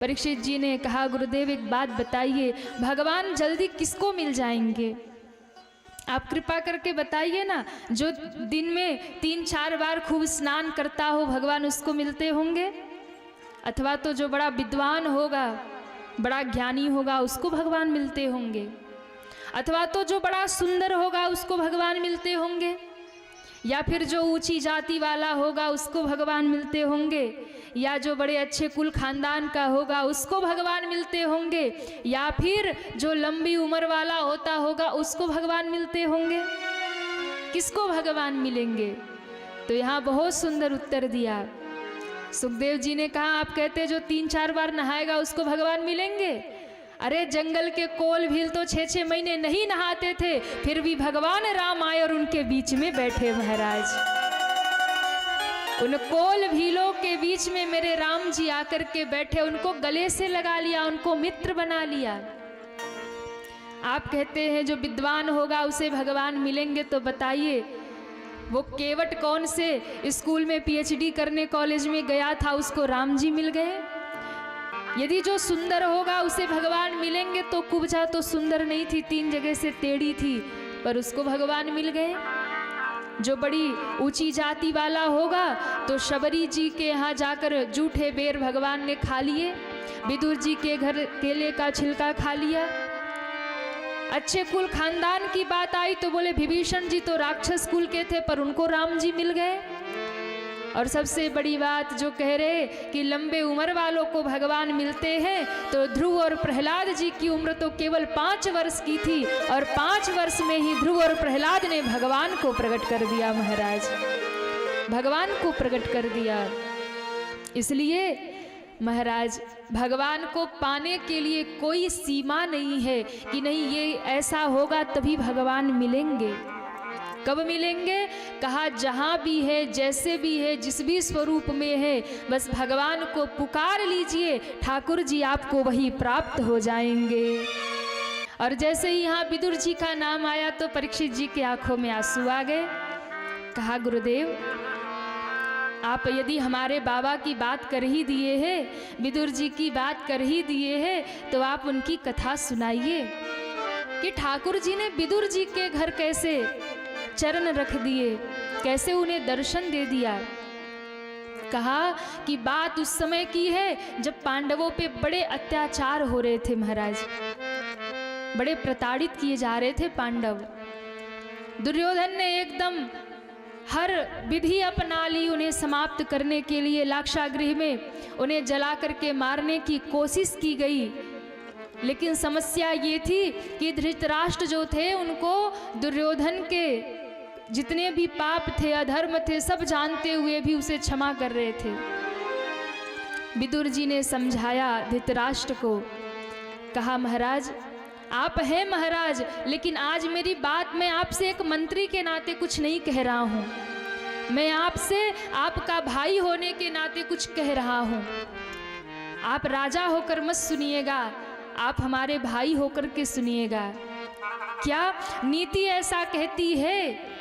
परीक्षित जी ने कहा, गुरुदेव एक बात बताइए, भगवान जल्दी किसको मिल जाएंगे? आप कृपा करके बताइए ना। जो दिन में 3-4 बार खूब स्नान करता हो भगवान उसको मिलते होंगे, अथवा तो जो बड़ा विद्वान होगा, बड़ा ज्ञानी होगा उसको भगवान मिलते होंगे, अथवा तो जो बड़ा सुंदर होगा उसको भगवान मिलते होंगे, या फिर जो ऊंची जाति वाला होगा उसको भगवान मिलते होंगे, या जो बड़े अच्छे कुल खानदान का होगा उसको भगवान मिलते होंगे, या फिर जो लंबी उम्र वाला होता होगा उसको भगवान मिलते होंगे। किसको भगवान मिलेंगे? तो यहाँ बहुत सुंदर उत्तर दिया। सुखदेव जी ने कहा, आप कहते जो 3-4 बार नहाएगा उसको भगवान मिलेंगे? अरे जंगल के कोल भील तो 6-6 महीने नहीं नहाते थे, फिर भी भगवान राम आए और उनके बीच में बैठे महाराज। उन कोल भीलों के बीच में मेरे राम जी आकर के बैठे, उनको गले से लगा लिया, उनको मित्र बना लिया। आप कहते हैं जो विद्वान होगा उसे भगवान मिलेंगे, तो बताइए वो केवट कौन से स्कूल में PhD करने कॉलेज में गया था उसको राम जी मिल गए? यदि जो सुंदर होगा उसे भगवान मिलेंगे, तो कुब्जा तो सुंदर नहीं थी, 3 जगह से टेढ़ी थी, पर उसको भगवान मिल गए। जो बड़ी ऊंची जाति वाला होगा तो शबरी जी के यहाँ जाकर जूठे बेर भगवान ने खा लिए, विदुर जी के घर केले का छिलका खा लिया। अच्छे कुल खानदान की बात आई तो बोले विभीषण जी तो राक्षस कुल के थे, पर उनको राम जी मिल गए। और सबसे बड़ी बात जो कह रहे कि लंबे उम्र वालों को भगवान मिलते हैं, तो ध्रुव और प्रहलाद जी की उम्र तो केवल 5 वर्ष की थी, और 5 वर्ष में ही ध्रुव और प्रहलाद ने भगवान को प्रकट कर दिया महाराज, भगवान को प्रकट कर दिया। इसलिए महाराज भगवान को पाने के लिए कोई सीमा नहीं है कि नहीं ये ऐसा होगा तभी भगवान मिलेंगे। कब मिलेंगे? कहा जहाँ भी है, जैसे भी है, जिस भी स्वरूप में है, बस भगवान को पुकार लीजिए, ठाकुर जी आपको वही प्राप्त हो जाएंगे। और जैसे ही यहाँ विदुर जी का नाम आया तो परीक्षित जी की आंखों में आंसू आ गए। कहा गुरुदेव आप यदि हमारे बाबा की बात कर ही दिए हैं, विदुर जी की बात कर ही दिए हैं, तो आप उनकी कथा सुनाइए कि ठाकुर जी ने विदुर जी के घर कैसे चरण रख दिए, कैसे उन्हें दर्शन दे दिया। कहा कि बात उस समय की है जब पांडवों पे बड़े अत्याचार हो रहे थे महाराज, बड़े प्रताड़ित किए जा रहे थे पांडव। दुर्योधन ने एकदम हर विधि अपना ली उन्हें समाप्त करने के लिए। लाक्षागृह में उन्हें जला करके मारने की कोशिश की गई, लेकिन समस्या ये थी कि धृतराष्ट्र जो थे उनको दुर्योधन के जितने भी पाप थे, अधर्म थे, सब जानते हुए भी उसे क्षमा कर रहे थे। विदुर जी ने समझाया धृतराष्ट्र को, कहा महाराज आप हैं महाराज, लेकिन आज मेरी बात मैं आपसे एक मंत्री के नाते कुछ नहीं कह रहा हूँ, मैं आपसे आपका भाई होने के नाते कुछ कह रहा हूँ। आप राजा होकर मत सुनिएगा, आप हमारे भाई होकर के सुनिएगा। क्या नीति ऐसा कहती है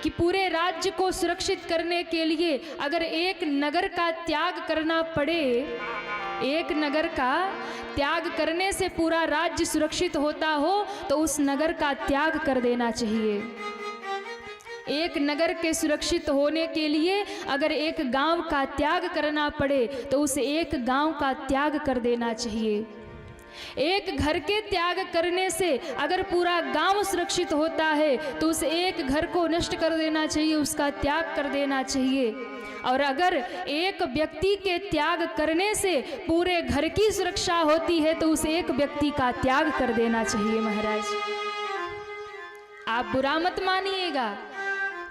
कि पूरे राज्य को सुरक्षित करने के लिए अगर एक नगर का त्याग करना पड़े, एक नगर का त्याग करने से पूरा राज्य सुरक्षित होता हो तो उस नगर का त्याग कर देना चाहिए। एक नगर के सुरक्षित होने के लिए अगर एक गांव का त्याग करना पड़े तो उस एक गांव का त्याग कर देना चाहिए। एक घर के त्याग करने से अगर पूरा गांव सुरक्षित होता है तो उस एक घर को नष्ट कर देना चाहिए, उसका त्याग कर देना चाहिए। और अगर एक व्यक्ति के त्याग करने से पूरे घर की सुरक्षा होती है तो उस एक व्यक्ति का त्याग कर देना चाहिए महाराज। आप बुरा मत मानिएगा,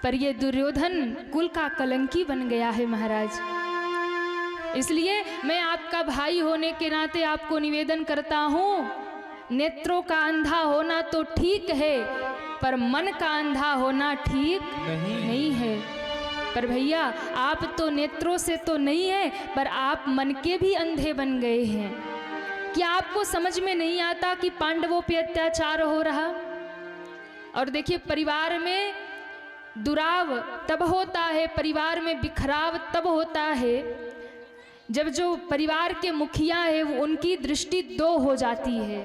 पर ये दुर्योधन कुल का कलंकी बन गया है महाराज। इसलिए मैं आपका भाई होने के नाते आपको निवेदन करता हूँ, नेत्रों का अंधा होना तो ठीक है, पर मन का अंधा होना ठीक नहीं है। पर भैया आप तो नेत्रों से तो नहीं है, पर आप मन के भी अंधे बन गए हैं। क्या आपको समझ में नहीं आता कि पांडवों पे अत्याचार हो रहा? और देखिए परिवार में दुराव तब होता है, परिवार में बिखराव तब होता है जब जो परिवार के मुखिया है उनकी दृष्टि दो हो जाती है,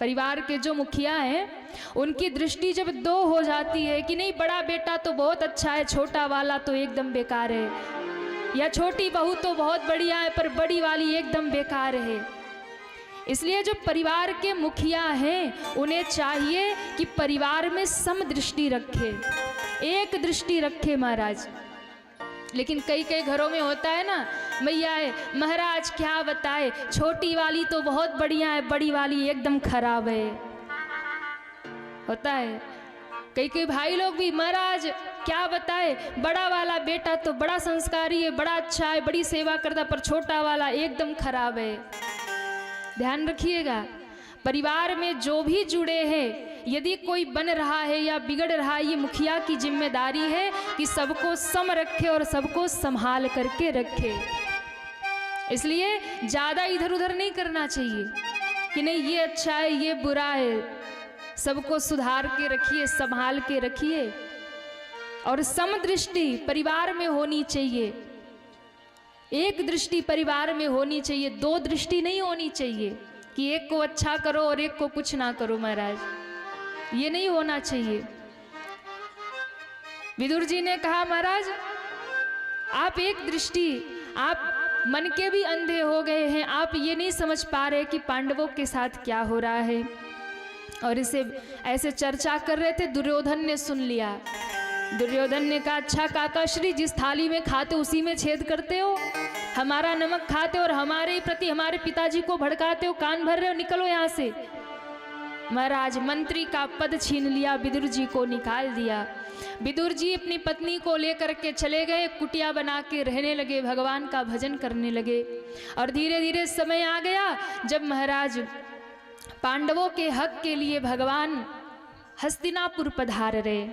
परिवार के जो मुखिया हैं उनकी दृष्टि जब दो हो जाती है कि नहीं बड़ा बेटा तो बहुत अच्छा है, छोटा वाला तो एकदम बेकार है, या छोटी बहू तो बहुत बढ़िया है पर बड़ी वाली एकदम बेकार है। इसलिए जो परिवार के मुखिया हैं उन्हें चाहिए कि परिवार में सम दृष्टि रखे, एक दृष्टि रखे महाराज। लेकिन कई कई घरों में होता है ना, मैया है महाराज क्या बताए, छोटी वाली तो बहुत बढ़िया है, बड़ी वाली एकदम खराब है, होता है। कई कई भाई लोग भी महाराज क्या बताए, बड़ा वाला बेटा तो बड़ा संस्कारी है, बड़ा अच्छा है, बड़ी सेवा करता, पर छोटा वाला एकदम खराब है। ध्यान रखिएगा, परिवार में जो भी जुड़े हैं यदि कोई बन रहा है या बिगड़ रहा है, ये मुखिया की जिम्मेदारी है कि सबको सम रखे और सबको संभाल करके रखे। इसलिए ज़्यादा इधर उधर नहीं करना चाहिए कि नहीं ये अच्छा है ये बुरा है, सबको सुधार के रखिए, संभाल के रखिए। और समदृष्टि परिवार में होनी चाहिए, एक दृष्टि परिवार में होनी चाहिए, दो दृष्टि नहीं होनी चाहिए कि एक को अच्छा करो और एक को कुछ ना करो महाराज, ये नहीं होना चाहिए। विदुर जी ने कहा महाराज आप एक दृष्टि, आप मन के भी अंधे हो गए हैं, आप ये नहीं समझ पा रहे कि पांडवों के साथ क्या हो रहा है। और इसे ऐसे चर्चा कर रहे थे, दुर्योधन ने सुन लिया। दुर्योधन ने कहा अच्छा काकाश्री, जिस थाली में खाते उसी में छेद करते हो, हमारा नमक खाते और हमारे प्रति हमारे पिताजी को भड़काते हो, कान भर रहे हो, निकलो यहाँ से। महाराज मंत्री का पद छीन लिया, विदुर जी को निकाल दिया। विदुर जी अपनी पत्नी को लेकर के चले गए, कुटिया बना के रहने लगे, भगवान का भजन करने लगे। और धीरे धीरे समय आ गया जब महाराज पांडवों के हक के लिए भगवान हस्तिनापुर पधार रहे।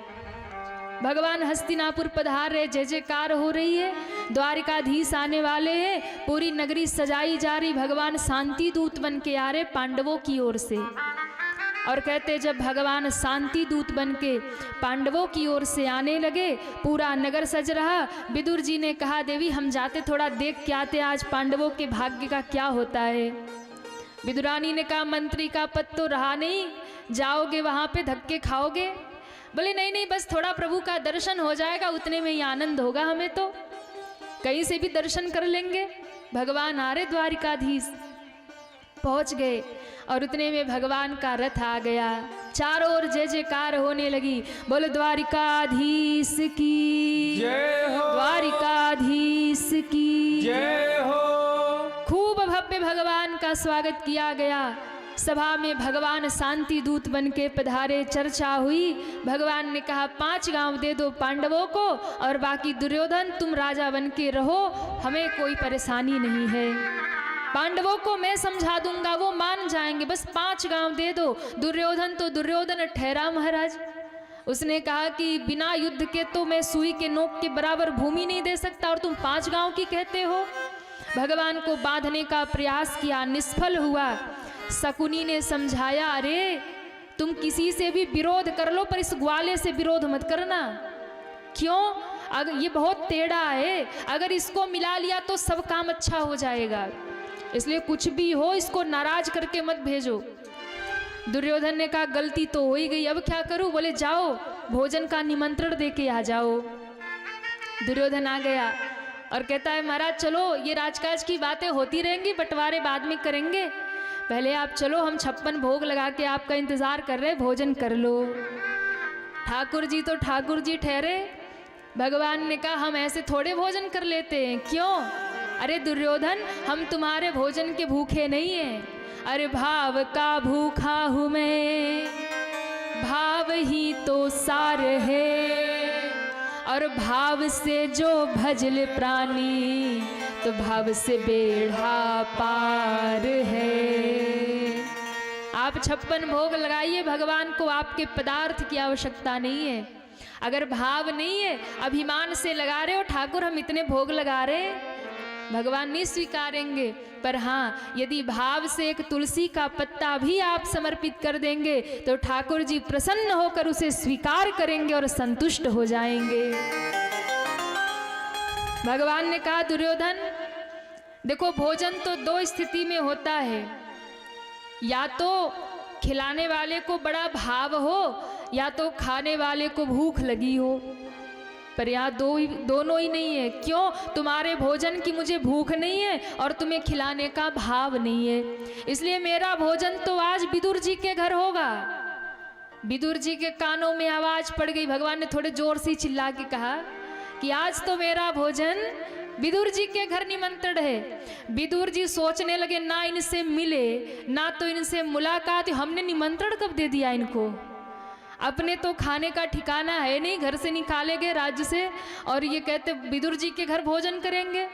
भगवान हस्तिनापुर पधार रहे, जय जयकार हो रही है, द्वारिकाधीश आने वाले हैं, पूरी नगरी सजाई जा रही, भगवान शांति दूत बन के आ रहे पांडवों की ओर से। और कहते जब भगवान शांति दूत बन के पांडवों की ओर से आने लगे, पूरा नगर सज रहा। विदुर जी ने कहा देवी हम जाते थोड़ा देख के आते, आज पांडवों के भाग्य का क्या होता है। विदुरानी ने कहा मंत्री का पद तो रहा नहीं, जाओगे वहाँ पे धक्के खाओगे। बोले नहीं नहीं बस थोड़ा प्रभु का दर्शन हो जाएगा, उतने में ही आनंद होगा, हमें तो कहीं से भी दर्शन कर लेंगे। भगवान आ रहे द्वारिकाधीश। पहुंच गए और उतने में भगवान का रथ आ गया, चारों ओर जय जयकार होने लगी। बोलो द्वारिकाधीश की जय हो, द्वारिकाधीश की जय हो। खूब भव्य भगवान का स्वागत किया गया। सभा में भगवान शांति दूत बन के पधारे, चर्चा हुई। भगवान ने कहा 5 गांव दे दो पांडवों को और बाकी दुर्योधन तुम राजा बन के रहो, हमें कोई परेशानी नहीं है। पांडवों को मैं समझा दूंगा, वो मान जाएंगे, बस 5 गांव दे दो। दुर्योधन तो दुर्योधन ठहरा महाराज, उसने कहा कि बिना युद्ध के तो मैं सुई के नोक के बराबर भूमि नहीं दे सकता और तुम 5 गांव की कहते हो। भगवान को बांधने का प्रयास किया, निष्फल हुआ। शकुनी ने समझाया अरे तुम किसी से भी विरोध कर लो पर इस ग्वाले से विरोध मत करना। क्यों? अगर ये बहुत टेढ़ा है, अगर इसको मिला लिया तो सब काम अच्छा हो जाएगा, इसलिए कुछ भी हो इसको नाराज करके मत भेजो। दुर्योधन ने कहा गलती तो हो ही गई, अब क्या करूं? बोले जाओ भोजन का निमंत्रण दे के आ जाओ। दुर्योधन आ गया और कहता है महाराज चलो, ये राजकाज की बातें होती रहेंगी, बंटवारे बाद में करेंगे, पहले आप चलो, हम 56 भोग लगा के आपका इंतजार कर रहे, भोजन कर लो। ठाकुर जी तो ठाकुर जी ठहरे। भगवान ने कहा हम ऐसे थोड़े भोजन कर लेते हैं। क्यों? अरे दुर्योधन हम तुम्हारे भोजन के भूखे नहीं हैं, अरे भाव का भूखा हूँ मैं, भाव ही तो सार है, और भाव से जो भजल प्राणी तो भाव से बेढ़ा पार है। आप 56 भोग लगाइए भगवान को, आपके पदार्थ की आवश्यकता नहीं है। अगर भाव नहीं है, अभिमान से लगा रहे हो ठाकुर हम इतने भोग लगा रहे, भगवान नहीं स्वीकारेंगे। पर हाँ यदि भाव से एक तुलसी का पत्ता भी आप समर्पित कर देंगे तो ठाकुर जी प्रसन्न होकर उसे स्वीकार करेंगे और संतुष्ट हो जाएंगे। भगवान ने कहा दुर्योधन देखो, भोजन तो दो स्थिति में होता है, या तो खिलाने वाले को बड़ा भाव हो या तो खाने वाले को भूख लगी हो, पर यहाँ दोनों ही नहीं है। क्यों? तुम्हारे भोजन की मुझे भूख नहीं है और तुम्हें खिलाने का भाव नहीं है, इसलिए मेरा भोजन तो आज विदुर जी के घर होगा। विदुर जी के कानों में आवाज पड़ गई, भगवान ने थोड़े जोर से चिल्ला के कहा कि आज तो मेरा भोजन विदुर जी के घर निमंत्रण है। विदुर जी सोचने लगे, ना इनसे मिले ना तो इनसे मुलाकात, हमने निमंत्रण कब दे दिया इनको, अपने तो खाने का ठिकाना है नहीं, घर से निकाले गए राज्य से, और ये कहते विदुर जी के घर भोजन करेंगे।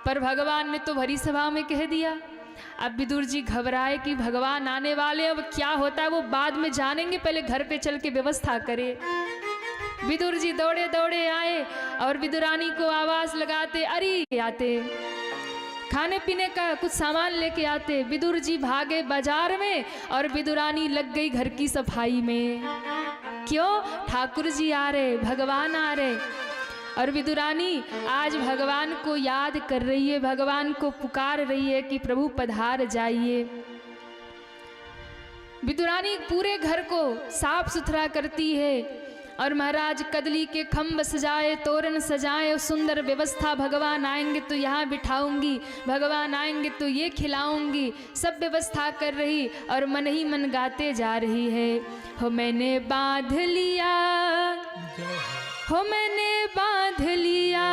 पर भगवान ने तो भरी सभा में कह दिया। अब विदुर जी घबराए कि भगवान आने वाले, अब क्या होता है वो बाद में जानेंगे, पहले घर पे चल के व्यवस्था करे। विदुर जी दौड़े दौड़े आए और विदुरानी को आवाज लगाते, अरे आते, खाने पीने का कुछ सामान लेके आते। विदुर जी भागे बाजार में और विदुरानी लग गई घर की सफाई में। क्यों? ठाकुर जी आ रहे, भगवान आ रहे। और विदुरानी आज भगवान को याद कर रही है, भगवान को पुकार रही है कि प्रभु पधार जाइए। विदुरानी पूरे घर को साफ सुथरा करती है और महाराज कदली के खम्भ सजाए, तोरण सजाए, सुंदर व्यवस्था, भगवान आएंगे तो यहाँ बिठाऊंगी, भगवान आएंगे तो ये खिलाऊंगी, सब व्यवस्था कर रही और मन ही मन गाते जा रही है। हो मैंने बांध लिया, हो मैंने बांध लिया,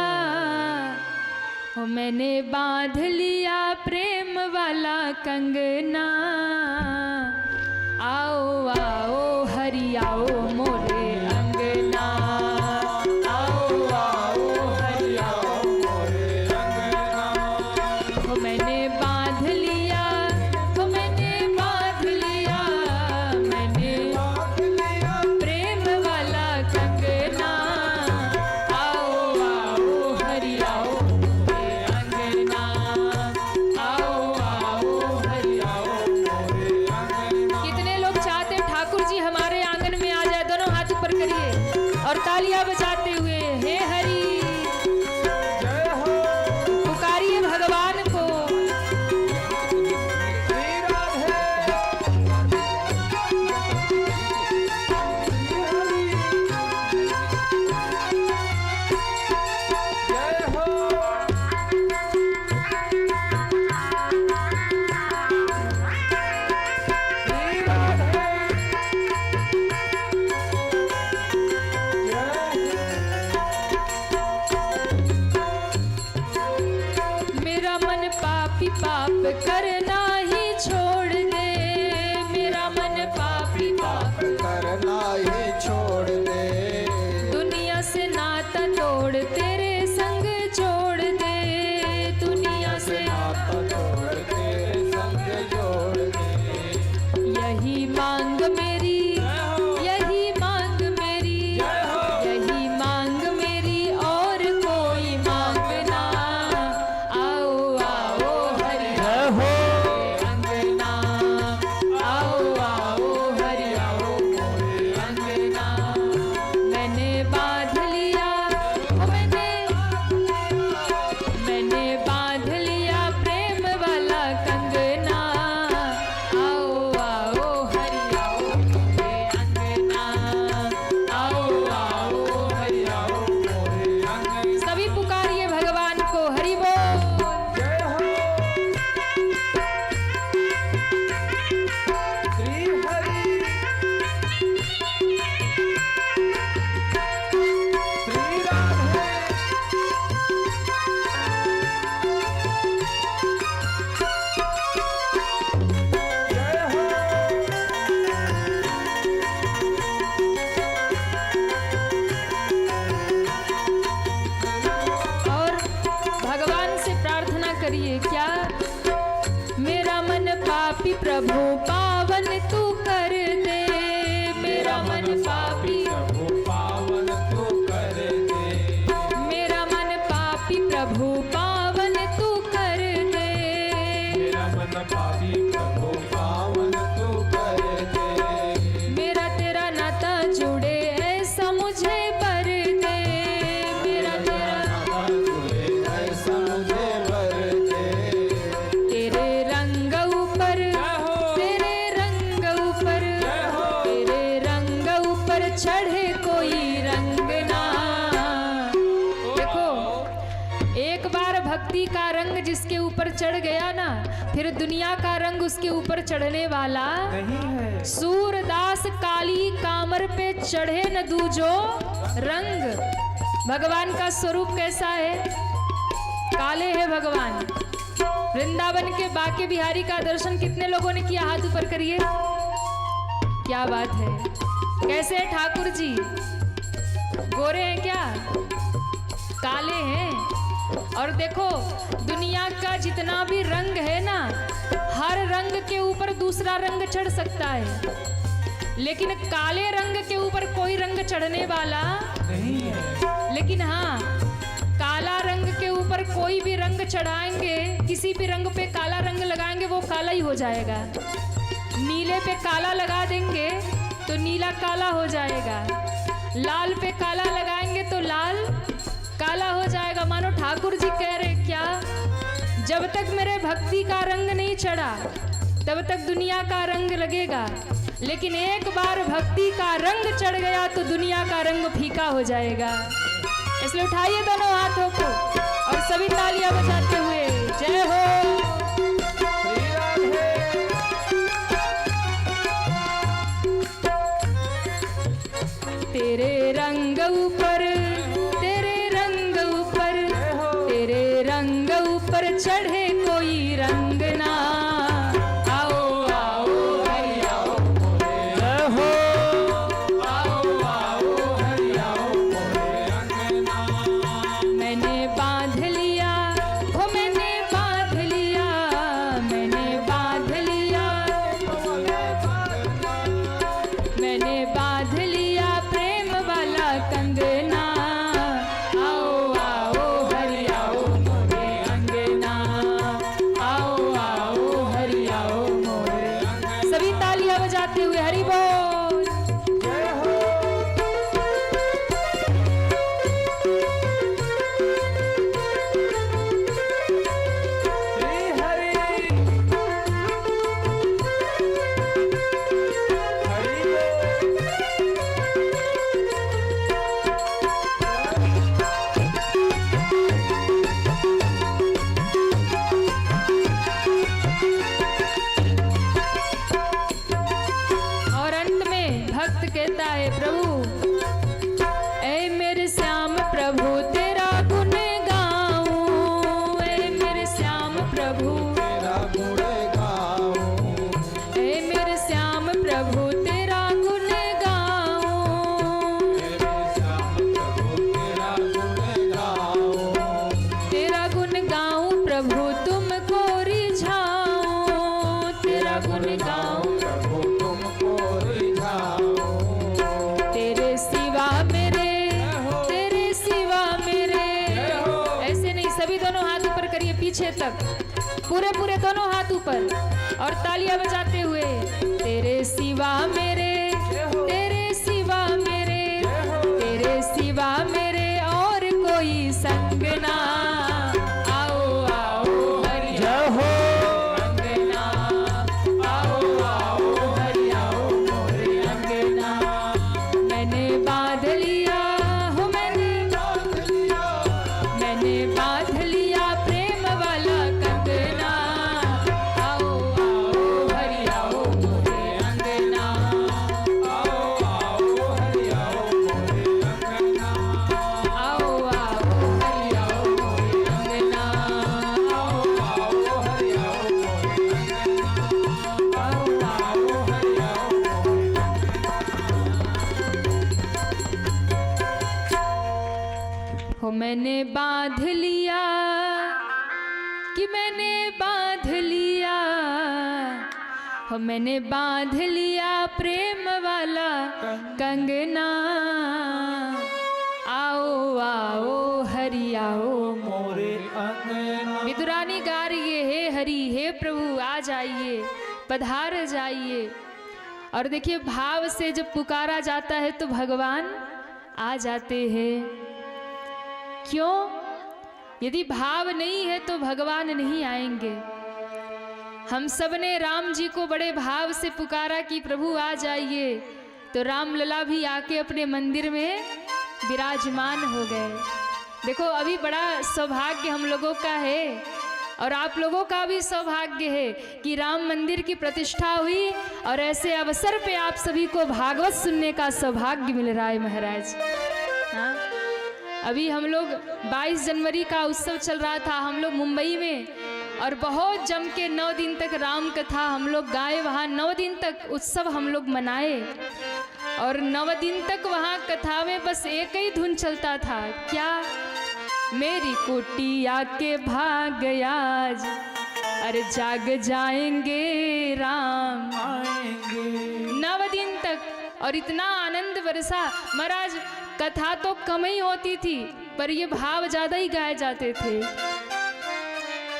हो मैंने बांध लिया प्रेम वाला कंगना, आओ आओ हरि आओ मोरे अंगना, आओ आओ हरि आओ मोरे अंगना। हो मैंने बांध लिया, हो मैंने बांध लिया, मैंने बांध लिया प्रेम वाला कंगना, आओ आओ हरि आओ मोरे अंगना, आओ आओ हरि आओ मोरे अंगना। कितने लोग चाहते ठाकुर जी हमारे आंगन में आ जाए? दोनों हाथ ऊपर करिए और तालियां बजाते हुए हे हरि पुकारिए भगवान को। मेरा मन पापी पाप करना ही छोड़ दे, मेरा मन पापी पाप करना ही छोड़ दे, दुनिया से नाता तोड़ तेरे संग जोड़ दे, दुनिया से नाता तोड़ तेरे संग जोड़ दे। यही मांग मेरी, यही मांग मेरी, यही मांग मेरी और कोई मांग ना, आओ आओ हरि आओ अंगना, आओ आओ हरि आओ मोरे अंगना। मैंने बांध लिया, मैंने बांध लिया प्रेम वाला कंगना, आओ आओ हरि आओ मोरे अंगना, आओ आओ हरि आओ मोरे अंगना। सभी पुकारिए भगवान को, हरि बोल। श्री हरि श्री राधे जय हो। और भगवान से प्रार्थना करिए, क्या? मेरा मन पापी प्रभु पावन तू कर दे, मेरा मन पापी, प्रभु पावन तू कर दे, मेरा मन पापी प्रभु पावन तू कर दे, मेरा मन पापी प्रभु पावन तू कर दे, मेरा तेरा नाता जुड़े ऐसा मुझे बर दे, मेरा तेरा नाता जुड़े ऐसा मुझे वर दे, भक्ति का रंग जिसके ऊपर चढ़ गया ना, फिर दुनिया का रंग उसके ऊपर चढ़ने वाला नहीं है। सूरदास काली कामर पे चढ़े न दूजो रंग। भगवान का स्वरूप कैसा है? काले है भगवान। वृंदावन के बाके बिहारी का दर्शन कितने लोगों ने किया? हाथ ऊपर करिए। क्या बात है, कैसे है ठाकुर जी? गोरे हैं क्या? काले हैं। और देखो दुनिया का जितना भी रंग है ना, हर रंग के ऊपर दूसरा रंग चढ़ सकता है, लेकिन काले रंग के ऊपर कोई रंग चढ़ने वाला नहीं है। लेकिन हाँ, काला रंग के ऊपर कोई भी रंग चढ़ाएंगे, किसी भी रंग पे काला रंग लगाएंगे वो काला ही हो जाएगा। नीले पे काला लगा देंगे तो नीला काला हो जाएगा। लाल पे काला लगाएंगे तो लाल काला हो जाएगा। मानो ठाकुर जी कह रहे क्या, जब तक मेरे भक्ति का रंग नहीं चढ़ा तब तक दुनिया का रंग लगेगा, लेकिन एक बार भक्ति का रंग चढ़ गया तो दुनिया का रंग फीका हो जाएगा। इसलिए उठाइए दोनों हाथों को और सभी तालियां बजाते हुए जय हो। श्री राधे। तेरे रंग ऊपर, तेरे रंग ऊपर, तेरे रंग ऊपर चढ़े कोई रंग ना। आओ आओ हरि आओ जय हो। आओ आओ हरि आओ मोरे अंगना। मैंने बांध लिया, हो मैंने बांध लिया, मैंने बांध लिया, मैंने बांध लिया प्रेम वाला कंगना। आओ आओ हरि आओ मोरे अंगना, आओ आओ हरि आओ मोरे। सभी तालियां बजाते हुए हरि बोल। जय हो। श्री हरि। हरि बोल। और अंत में भक्त कहता है, प्रभु ऐ मेरे श्याम प्रभु तेरा गुण गाऊं, ऐ मेरे श्याम प्रभु, तेरा गुण गाऊं। ऐ मेरे श्याम प्रभु तेरा गुण गाऊं, मेरे श्याम प्रभु तेरा गुण गाऊं। तेरा गुण गाऊं प्रभु तुमको रिझाऊं, तेरा गुण गाऊं प्रभु तुमको रिझाऊं। तेरे सिवा मेरे, तेरे सिवा मेरे। ऐसे नहीं, सभी दोनों हाथ ऊपर करिए पीछे तक, पूरे पूरे दोनों हाथ ऊपर और तालियां बजाते हुए। तेरे सिवा मेरे, तेरे सिवा मेरे, तेरे सिवा मेरे और कोई संग ना। आओ आओ हरि जय हो। अंगना, आओ आओ हरि आओ मोरे अंगना। मैंने बांध लिया, हो मैंने बांध लिया, मैंने बांध लिया प्रेम वाला कंगना। आओ आओ हरि आओ मोरे अंगना, आओ आओ हरि आओ मोरे अंगना। आओ आओ हरि आओ मोरे अंगना, आओ आओ हरि आओ मोरे अंगना। आओ आओ हरि आओ मोरे हो मैंने बांध लिया, कि मैंने बांध लिया, हो मैंने बांध लिया प्रेम वाला कंगना। आओ आओ हरि आओ मोरे अंगना। विदुरानी गा रही है, हे हरि हे प्रभु आ जाइए, पधार जाइए। और देखिए भाव से जब पुकारा जाता है तो भगवान आ जाते हैं। क्यों? यदि भाव नहीं है तो भगवान नहीं आएंगे। हम सब ने राम जी को बड़े भाव से पुकारा कि प्रभु आ जाइए, तो राम लला भी आके अपने मंदिर में विराजमान हो गए। देखो अभी बड़ा सौभाग्य हम लोगों का है और आप लोगों का भी सौभाग्य है कि राम मंदिर की प्रतिष्ठा हुई और ऐसे अवसर पे आप सभी को भागवत सुनने का सौभाग्य मिल रहा है महाराज। हाँ, अभी हम लोग 22 जनवरी का उत्सव चल रहा था हम लोग मुंबई में और बहुत जम के 9 दिन तक राम कथा हम लोग गाए, वहाँ 9 दिन तक उत्सव हम लोग मनाए और 9 दिन तक वहाँ कथा में बस एक ही धुन चलता था, क्या मेरी कुटिया के भाग आज, अरे जाग जाएंगे राम आएंगे। 9 दिन तक और इतना आनंद बरसा। महाराज कथा तो कम ही होती थी पर ये भाव ज्यादा ही गाए जाते थे।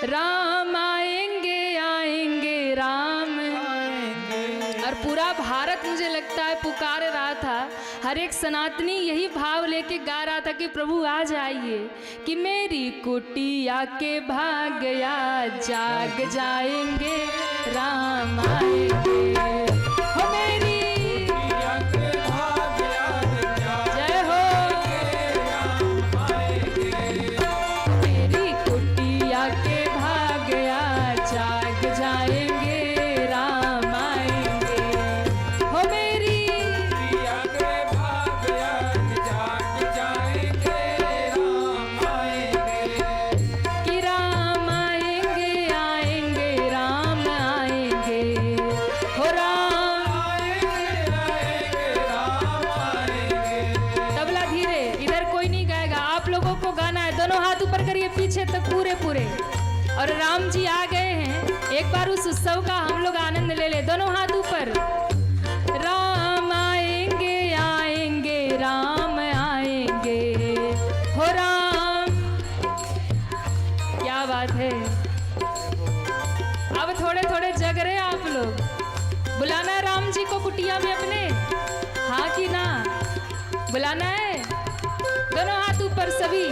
राम आएंगे आएंगे राम आएंगे। और पूरा भारत मुझे लगता है पुकार रहा था, हर एक सनातनी यही भाव लेके गा रहा था कि प्रभु आ जाइए, कि मेरी कुटिया के भाग आज जाग जाएंगे राम आएंगे। हो मेरी कुटिया के भाग आज जय हो, राम आएंगे। मेरी कुटिया के भाग आज जाग जाएंगे राम आएंगे। हो मेरी कुटिया के भाग आज जाग जाएंगे, राम आएंगे। कि राम आएंगे आएंगे राम आएंगे। हो राम आएंगे आएंगे, राम आएंगे। तबला धीरे, इधर कोई नहीं गाएगा, आप लोगों को गाना है। दोनों हाथ ऊपर करिए पीछे तक पूरे पूरे। और राम जी आ गए हैं, एक बार उस उत्सव का हम लोग आनंद ले ले। दोनों हाथ ऊपर। राम आएंगे आएंगे राम आएंगे। हो राम, क्या बात है। अब थोड़े थोड़े जग रहे आप लोग। बुलाना है राम जी को कुटिया में अपने, हाँ कि ना? बुलाना है। दोनों हाथ ऊपर सभी।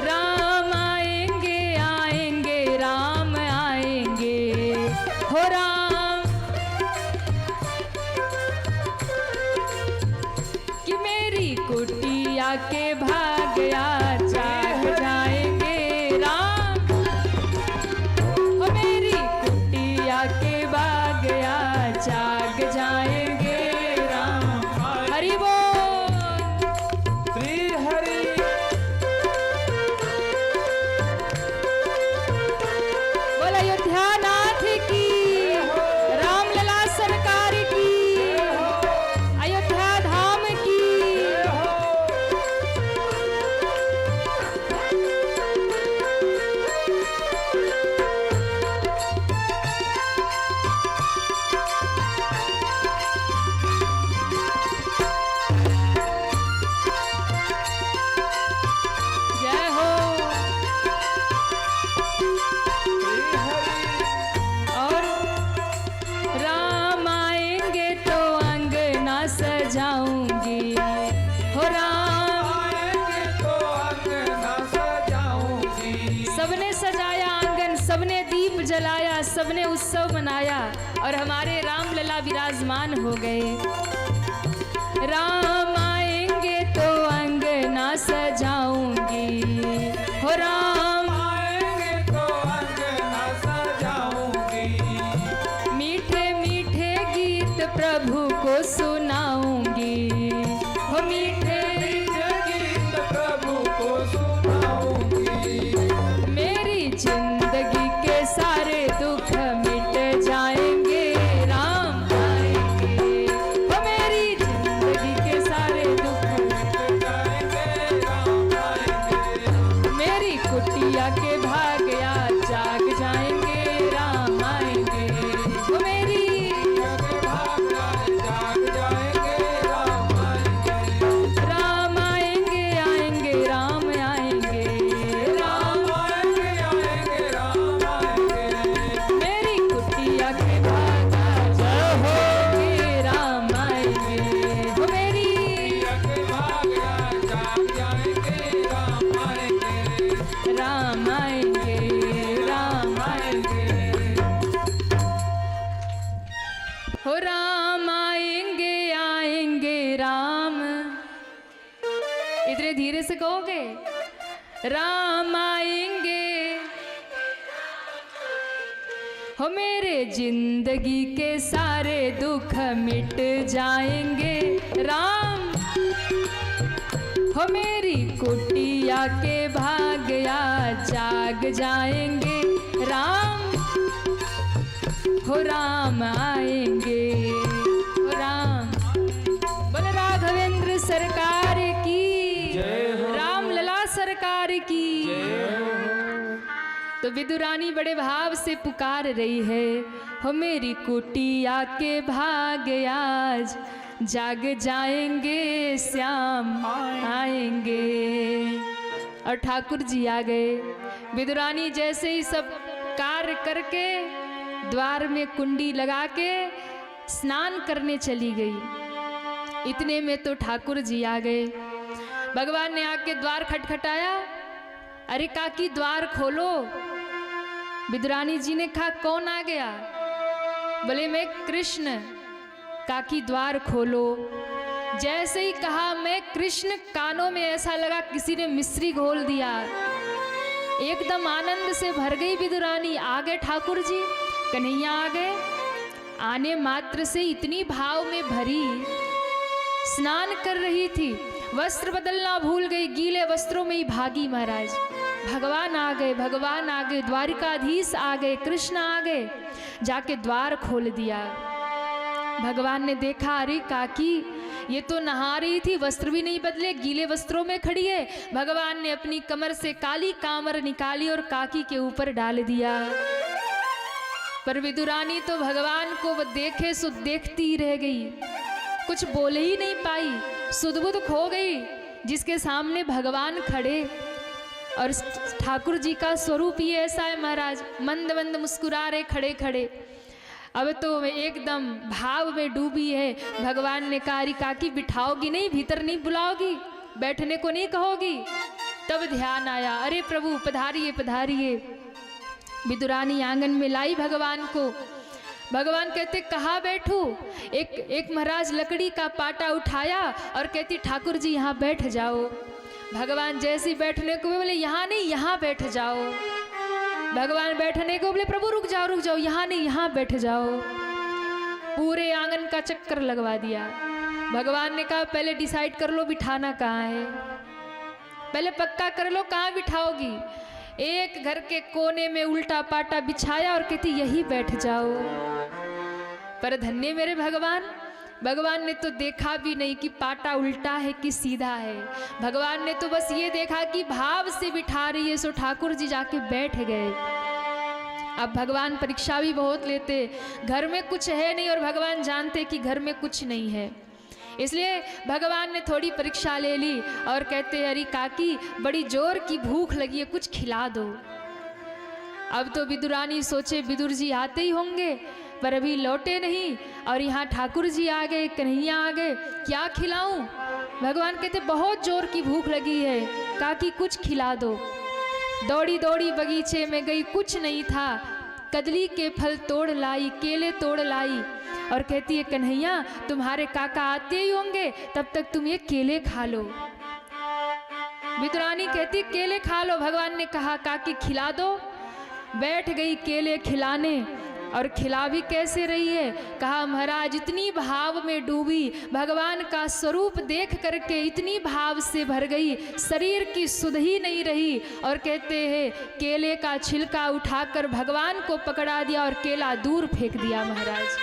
राम आएंगे आएंगे राम आएंगे। हो राम, कि मेरी कुटिया के भाग आज जाग जाएंगे राम। हो मेरी कुटिया के भाग आज जाग जाएंगे राम। हरि बोल। श्री हरि बोल अयोध्या नाथ की, रामलला सरकार की, अयोध्या धाम की। जय हो। श्री हरि और राम आएंगे तो अंगना सजाऊंगी। हो राम, आएंगे तो अंगना सजाऊंगी। सबने सजाया आंगन, सबने दीप जलाया, सबने उत्सव मनाया और हमारे राम लला विराजमान हो गए। राम आएंगे तो अंगना सजाऊंगी। हो राम, आएंगे तो अंगना सजाऊंगी। मीठे मीठे गीत प्रभु को सुनाऊंगी। हो मीठे गीत प्रभु को सुनाऊंगी। मेरी जिंदगी के सारे दुख मिट जाएंगे राम आएंगे। हो मेरी जिंदगी के सारे दुख, जाएंगे, राम आएंगे। मेरी कुटिया के भाग आज जाग जाएंगे राम आएंगे। हो मेरी के भाग आज जाग जाएंगे, राम आएंगे। राम आएंगे आएंगे राम आएंगे। राम राम आएंगे आएंगे, राम आएंगे। मेरी कुटिया के भाग आज जाएंगे राम आएंगे। हो मेरी के भाग आज जाग जाएंगे, राम आएंगे। राम आएंगे राम आएंगे। हो राम आएंगे आएंगे राम। इतने धीरे से कहोगे? राम आएंगे, हो मेरे जिंदगी के सारे दुख मिट जाएंगे। राम, हो मेरी कुटिया के भाग्या जाग जाएंगे। राम, हो राम आएंगे, हो राम। बोल राघवेंद्र सरकार की, राम लला सरकार की। तो विदुरानी बड़े भाव से पुकार रही है, हो मेरी कुटिया के भाग्य आज जाग जाएंगे, श्याम आएंगे। और ठाकुर जी आ गए। विदुरानी जैसे ही सब कार्य करके द्वार में कुंडी लगा के स्नान करने चली गई। इतने में तो ठाकुर जी आ गए। भगवान ने आके द्वार खटखटाया, अरे काकी द्वार खोलो। विदुरानी जी ने कहा कौन आ गया? बोले मैं कृष्ण। काकी द्वार खोलो। जैसे ही कहा मैं कृष्ण, कानों में ऐसा लगा किसी ने मिश्री घोल दिया। एकदम आनंद से भर गई विदुरानी। आ गए ठाकुर जी, कन्हैया आ गए। आने मात्र से इतनी भाव में भरी, स्नान कर रही थी, वस्त्र बदलना भूल गई, गीले वस्त्रों में ही भागी महाराज। भगवान आ गए, भगवान आ गए, द्वारिकाधीश आ गए, कृष्ण आ गए। जाके द्वार खोल दिया। भगवान ने देखा, अरे काकी ये तो नहा रही थी, वस्त्र भी नहीं बदले, गीले वस्त्रों में खड़ी है। भगवान ने अपनी कमर से काली कामर निकाली और काकी के ऊपर डाल दिया। पर विदुरानी तो भगवान को देखे सो देखती ही रह गई, कुछ बोले ही नहीं पाई, सुध-बुध खो गई। जिसके सामने भगवान खड़े और ठाकुर जी का स्वरूप ही ऐसा है महाराज, मंद मंद मुस्कुरा रहे खड़े खड़े। अब तो एकदम भाव में डूबी है। भगवान ने कहा, काकी बिठाओगी नहीं, भीतर नहीं बुलाओगी, बैठने को नहीं कहोगी? तब ध्यान आया, अरे प्रभु पधारिए पधारिए। विदुरानी आंगन में लाई भगवान को। भगवान कहते कहाँ बैठूं? एक महाराज लकड़ी का पाटा उठाया और कहती ठाकुर जी यहाँ बैठ जाओ। भगवान जैसे बैठने को बोले यहाँ नहीं, यहाँ बैठ जाओ। भगवान बैठने को बोले प्रभु रुक जाओ, यहाँ नहीं, यहाँ बैठ जाओ। पूरे आंगन का चक्कर लगवा दिया। भगवान ने कहा पहले डिसाइड कर लो बिठाना कहाँ है, पहले पक्का कर लो कहाँ बिठाओगी। एक घर के कोने में उल्टा पाटा बिछाया और कहती यही बैठ जाओ। पर धन्य मेरे भगवान, भगवान ने तो देखा भी नहीं कि पाटा उल्टा है कि सीधा है। भगवान ने तो बस ये देखा कि भाव से बिठा रही है, सो ठाकुर जी जाके बैठ गए। अब भगवान परीक्षा भी बहुत लेते, घर में कुछ है नहीं और भगवान जानते कि घर में कुछ नहीं है, इसलिए भगवान ने थोड़ी परीक्षा ले ली और कहते अरे काकी बड़ी जोर की भूख लगी है, कुछ खिला दो। अब तो विदुरानी सोचे विदुर जी आते ही होंगे, पर अभी लौटे नहीं और यहाँ ठाकुर जी आ गए, कन्हैया आ गए, क्या खिलाऊं? भगवान कहते बहुत जोर की भूख लगी है, काकी कुछ खिला दो। दौड़ी दौड़ी बगीचे में गई, कुछ नहीं था, कदली के फल तोड़ लाई, केले तोड़ लाई और कहती है कन्हैया तुम्हारे काका आते ही होंगे, तब तक तुम ये केले खा लो। विदुरानी कहती केले खा लो। भगवान ने कहा काकी खिला दो। बैठ गई केले खिलाने और खिला भी कैसे रही है? कहा महाराज इतनी भाव में डूबी, भगवान का स्वरूप देख करके इतनी भाव से भर गई, शरीर की सुध ही नहीं रही। और कहते हैं केले का छिलका उठाकर भगवान को पकड़ा दिया और केला दूर फेंक दिया। महाराज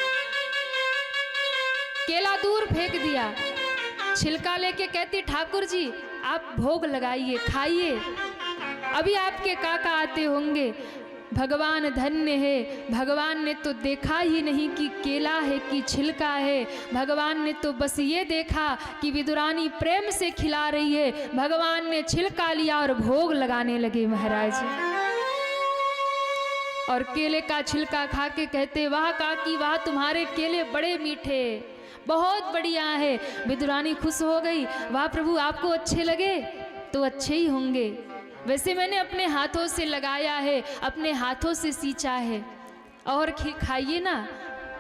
केला दूर फेंक दिया, छिलका लेके कहती ठाकुर जी आप भोग लगाइए, खाइए, अभी आपके काका आते होंगे। भगवान धन्य है, भगवान ने तो देखा ही नहीं कि केला है कि छिलका है। भगवान ने तो बस ये देखा कि विदुरानी प्रेम से खिला रही है। भगवान ने छिलका लिया और भोग लगाने लगे महाराज। और केले का छिलका खा के कहते वाह काकी वाह, तुम्हारे केले बड़े मीठे, बहुत बढ़िया है। विदुरानी खुश हो गई, वाह प्रभु आपको अच्छे लगे तो अच्छे ही होंगे, वैसे मैंने अपने हाथों से लगाया है, अपने हाथों से सींचा है, और खाइए ना।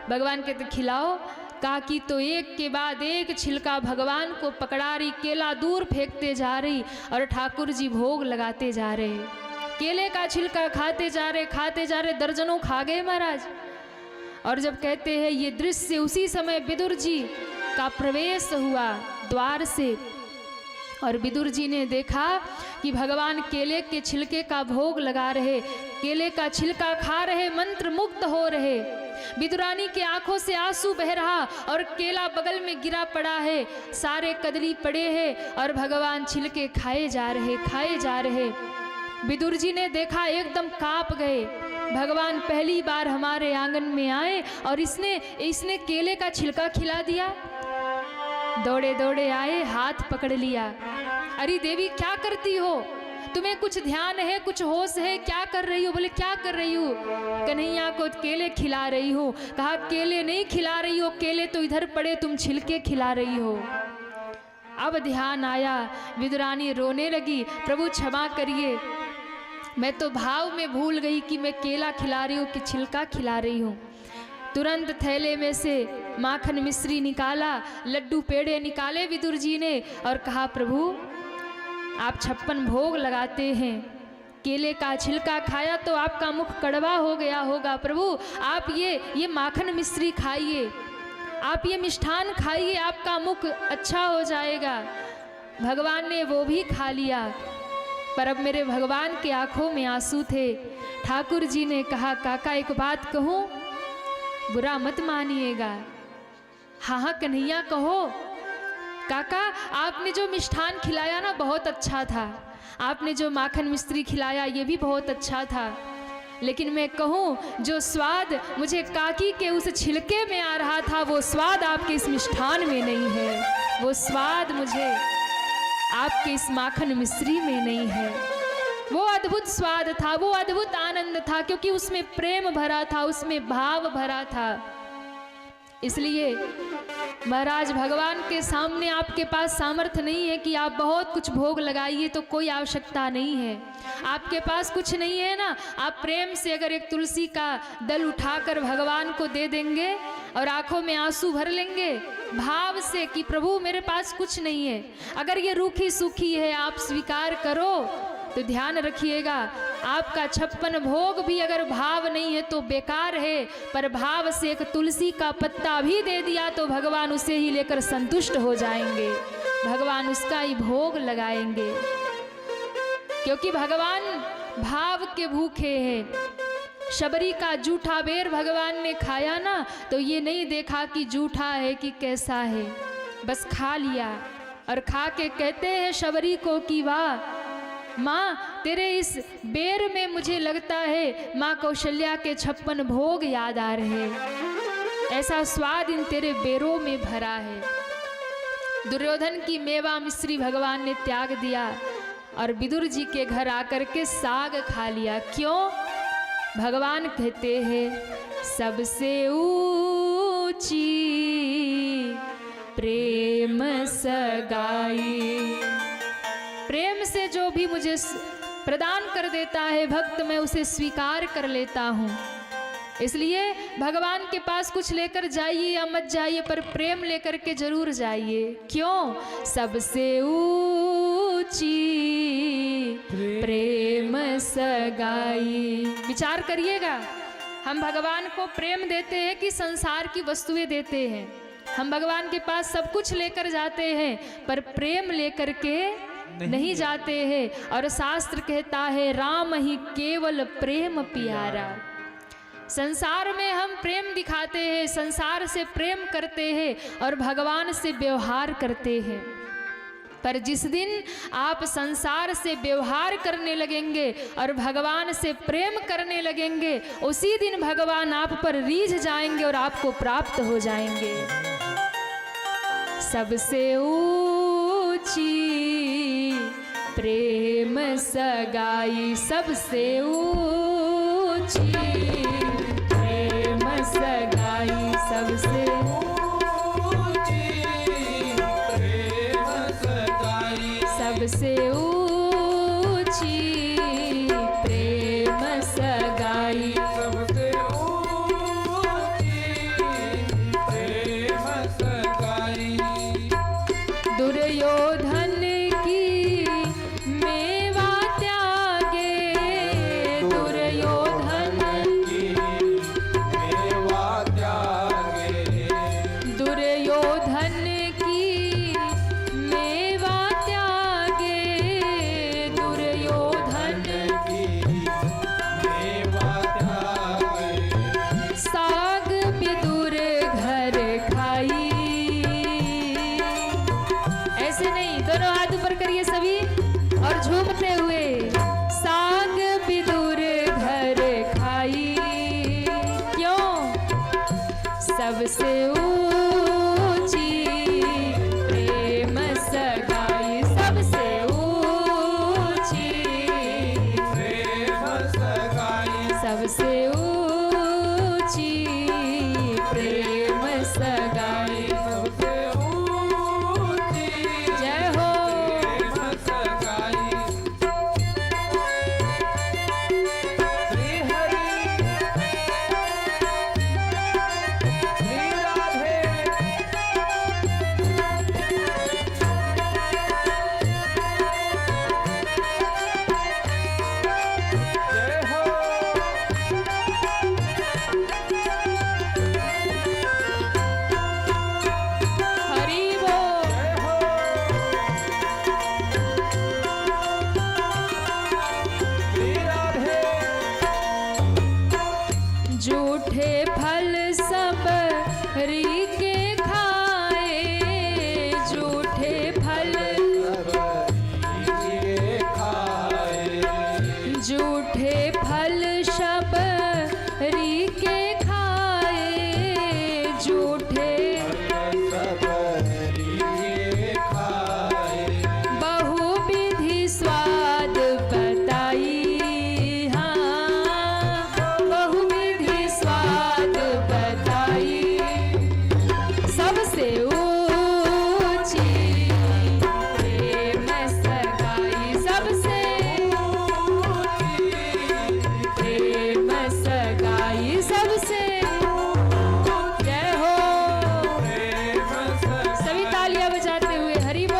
भगवान कहते खिलाओ। काकी तो एक के बाद एक छिलका भगवान को पकड़ा रही, केला दूर फेंकते जा रही और ठाकुर जी भोग लगाते जा रहे। केले का छिलका खाते जा रहे, दर्जनों खा गए महाराज। और जब कहते हैं ये दृश्य, उसी समय विदुर जी का प्रवेश हुआ द्वार से, और विदुर जी ने देखा कि भगवान केले के छिलके का भोग लगा रहे, केले का छिलका खा रहे, मंत्र मुक्त हो रहे। विदुरानी की आंखों से आंसू बह रहा और केला बगल में गिरा पड़ा है, सारे कदली पड़े हैं और भगवान छिलके खाए जा रहे। विदुर जी ने देखा, एकदम कांप गए। भगवान पहली बार हमारे आंगन में आए और इसने केले का छिलका खिला दिया। दौड़े दौड़े आए, हाथ पकड़ लिया। अरे देवी क्या करती हो, तुम्हें कुछ ध्यान है, कुछ होश है, क्या कर रही हो? बोले क्या कर रही हो? कन्हैया को केले खिला रही हो। कहा केले नहीं खिला रही हो, केले तो इधर पड़े, तुम छिलके खिला रही हो। अब ध्यान आया, विदुरानी रोने लगी, प्रभु क्षमा करिए, मैं तो भाव में भूल गई कि मैं केला खिला रही हूँ कि छिलका खिला रही हूँ। तुरंत थैले में से माखन मिश्री निकाला, लड्डू पेड़े निकाले विदुर जी ने और कहा प्रभु आप 56 भोग लगाते हैं, केले का छिलका खाया तो आपका मुख कड़वा हो गया होगा, प्रभु आप ये माखन मिश्री खाइए, आप ये मिष्ठान खाइए, आपका मुख अच्छा हो जाएगा। भगवान ने वो भी खा लिया, पर अब मेरे भगवान के आंखों में आंसू थे। ठाकुर जी ने कहा काका एक बात कहूँ, बुरा मत मानिएगा। हाँ कन्हैया कहो। काका आपने जो मिष्ठान खिलाया ना बहुत अच्छा था, आपने जो माखन मिश्री खिलाया ये भी बहुत अच्छा था, लेकिन मैं कहूँ जो स्वाद मुझे काकी के उस छिलके में आ रहा था वो स्वाद आपके इस मिष्ठान में नहीं है, वो स्वाद मुझे आपके इस माखन मिश्री में नहीं है। वो अद्भुत स्वाद था, वो अद्भुत आनंद था, क्योंकि उसमें प्रेम भरा था, उसमें भाव भरा था। इसलिए महाराज भगवान के सामने आपके पास सामर्थ्य नहीं है कि आप बहुत कुछ भोग लगाइए, तो कोई आवश्यकता नहीं है। आपके पास कुछ नहीं है ना, आप प्रेम से अगर एक तुलसी का दल उठाकर भगवान को दे देंगे और आंखों में आंसू भर लेंगे भाव से कि प्रभु मेरे पास कुछ नहीं है, अगर ये रूखी सूखी है आप स्वीकार करो, तो ध्यान रखिएगा आपका 56 भोग भी अगर भाव नहीं है तो बेकार है, पर भाव से एक तुलसी का पत्ता भी दे दिया तो भगवान उसे ही लेकर संतुष्ट हो जाएंगे, भगवान उसका ही भोग लगाएंगे, क्योंकि भगवान भाव के भूखे हैं। शबरी का जूठा बेर भगवान ने खाया ना, तो ये नहीं देखा कि जूठा है कि कैसा है, बस खा लिया और खा के कहते हैं शबरी को कि वाह माँ तेरे इस बेर में मुझे लगता है माँ कौशल्या के 56 भोग याद आ रहे, ऐसा स्वाद इन तेरे बेरों में भरा है। दुर्योधन की मेवा मिश्री भगवान ने त्याग दिया और विदुर जी के घर आकर के साग खा लिया। क्यों? भगवान कहते हैं सबसे ऊंची प्रेम सगाई, प्रेम से जो भी मुझे प्रदान कर देता है भक्त मैं उसे स्वीकार कर लेता हूँ। इसलिए भगवान के पास कुछ लेकर जाइए या मत जाइए, पर प्रेम लेकर के जरूर जाइए। क्यों? सबसे ऊंची प्रेम सगाई। विचार करिएगा, हम भगवान को प्रेम देते हैं कि संसार की वस्तुएं देते हैं? हम भगवान के पास सब कुछ लेकर जाते हैं पर प्रेम लेकर के नहीं जाते हैं। और शास्त्र कहता है राम ही केवल प्रेम प्यारा। संसार में हम प्रेम दिखाते हैं, संसार से प्रेम करते हैं और भगवान से व्यवहार करते हैं, पर जिस दिन आप संसार से व्यवहार करने लगेंगे और भगवान से प्रेम करने लगेंगे उसी दिन भगवान आप पर रीझ जाएंगे और आपको प्राप्त हो जाएंगे। सबसे ऊंची प्रेम सगाई, सबसे ऊंची प्रेम सगाई, सबसे ऊंची प्रेम सगाई, सबसे ऊंची प्रेम सगाई, सबसे ऊंची प्रेम सबसे ऊंची प्रेम सगाई, सबसे ऊंची प्रेम सगाई सबसे ऊंची प्रेम सगाई। सबसे ऊंची जय हो। प्रेम सगाई। श्री हरि श्री राधे जय हो हरि बोल। जय हो श्री राधे झूठे फल सब री के खाए, झूठे फल ये खाए झूठे फल सब री के खाए, झूठे ये खाए बहुविधि स्वाद बताई, हाँ बहुविधि स्वाद बताई। सबसे ऊंची प्रेम सगाई, सबसे प्रेम सगाई, सबसे। जय हो। प्रेम सगाई। सभी तालियां बजाते हुए हरि बोल।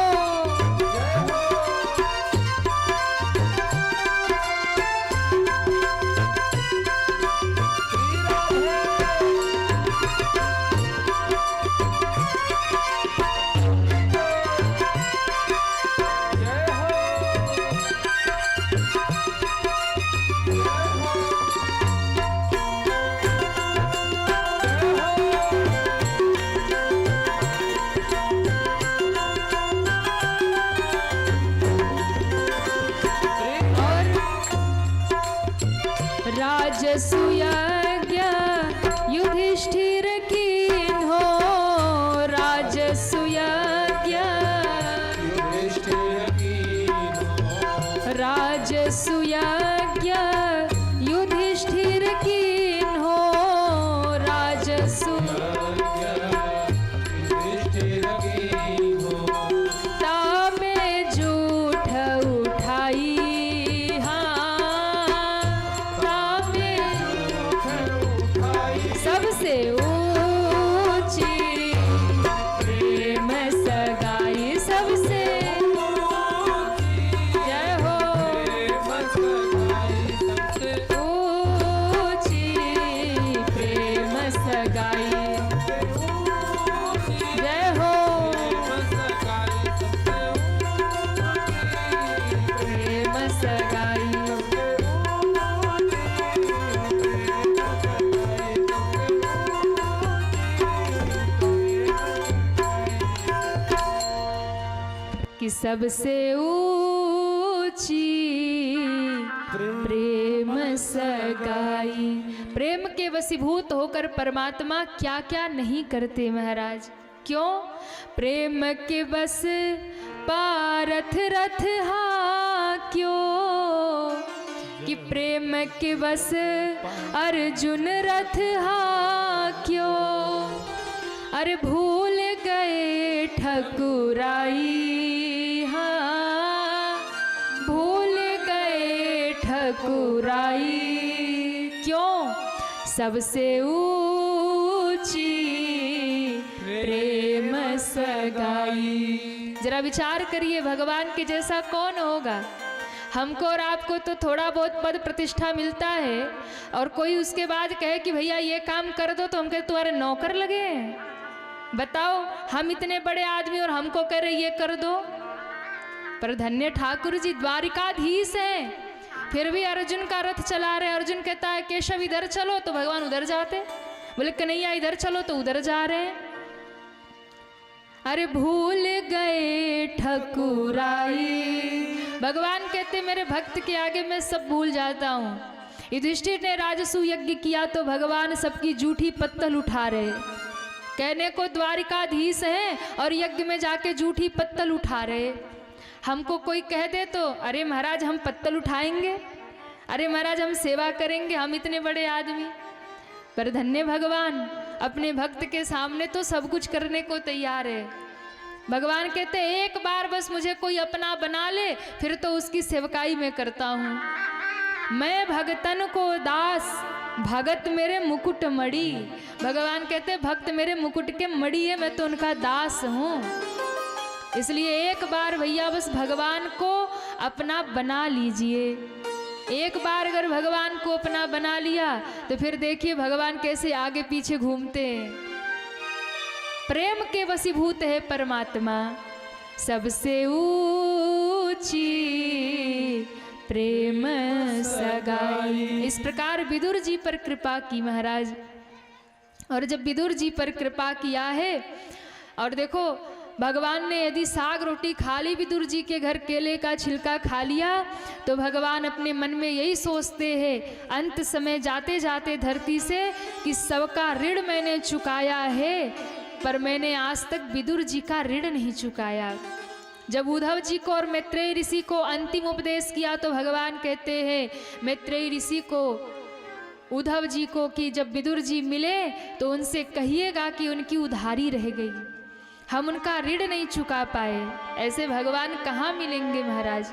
राजसूयज्ञ युधिष्ठिर कीन्हो, राजसूयज्ञ राजसूयज्ञ युधिष्ठिर कीन्हो, राजसू तामे झूठ उठाई, सबसे ऊंची प्रेम सगाई, सबसे। जय हो। ऊंची प्रेम सगाई। जय हो। प्रेम सगाई। कि सबसे ऊंची प्रेम सगाई। प्रेम के वशीभूत होकर परमात्मा क्या क्या नहीं करते महाराज। क्यों? प्रेम के बस पारथ रथ क्यों, कि प्रेम के बस अर्जुन रथ क्यों। अरे भूल गए ठकुराई, हाँ भूल गए ठकुराई। क्यों? सबसे ऊंची प्रेम सगाई। जरा विचार करिए, भगवान के जैसा कौन होगा। हमको और आपको तो थोड़ा बहुत पद प्रतिष्ठा मिलता है, और कोई उसके बाद कहे कि भैया ये काम कर दो, तो हम कहे तुम्हारे नौकर लगे हैं। बताओ, हम इतने बड़े आदमी और हमको कह रहे ये कर दो। पर धन्य ठाकुर जी द्वारिकाधीश हैं, फिर भी अर्जुन का रथ चला रहे। अर्जुन कहता है केशव इधर चलो, तो भगवान उधर जाते। बोले कन्हैया इधर चलो, तो उधर जा रहे हैं। अरे भूल गए ठकुराई। भगवान कहते मेरे भक्त के आगे मैं सब भूल जाता हूँ। युधिष्ठिर ने राजसूय यज्ञ किया तो भगवान सबकी जूठी पत्तल उठा रहे। कहने को द्वारिकाधीश हैं और यज्ञ में जाके जूठी पत्तल उठा रहे। हमको कोई कह दे तो अरे महाराज हम पत्तल उठाएंगे, अरे महाराज हम सेवा करेंगे, हम इतने बड़े आदमी। पर धन्य भगवान अपने भक्त के सामने तो सब कुछ करने को तैयार है। भगवान कहते एक बार बस मुझे कोई अपना बना ले, फिर तो उसकी सेवकाई में करता हूँ। मैं भगतन को दास, भगत मेरे मुकुट मणि। भगवान कहते भक्त मेरे मुकुट के मणि है, मैं तो उनका दास हूँ। इसलिए एक बार भैया बस भगवान को अपना बना लीजिए। एक बार अगर भगवान को अपना बना लिया तो फिर देखिए भगवान कैसे आगे पीछे घूमते हैं। प्रेम के वशीभूत है परमात्मा, सबसे ऊंची प्रेम सगाई। इस प्रकार विदुर जी पर कृपा की महाराज। और जब विदुर जी पर कृपा किया है, और देखो भगवान ने यदि साग रोटी खा ली, विदुर जी के घर केले का छिलका खा लिया, तो भगवान अपने मन में यही सोचते हैं अंत समय जाते जाते धरती से कि सबका ऋण मैंने चुकाया है, पर मैंने आज तक विदुर जी का ऋण नहीं चुकाया। जब उद्धव जी को और मैत्रेय ऋषि को अंतिम उपदेश किया तो भगवान कहते हैं मैत्रेय ऋषि को, उद्धव जी को कि जब विदुर जी मिले तो उनसे कहिएगा कि उनकी उधारी रह गई, हम उनका ऋण नहीं चुका पाए। ऐसे भगवान कहाँ मिलेंगे महाराज।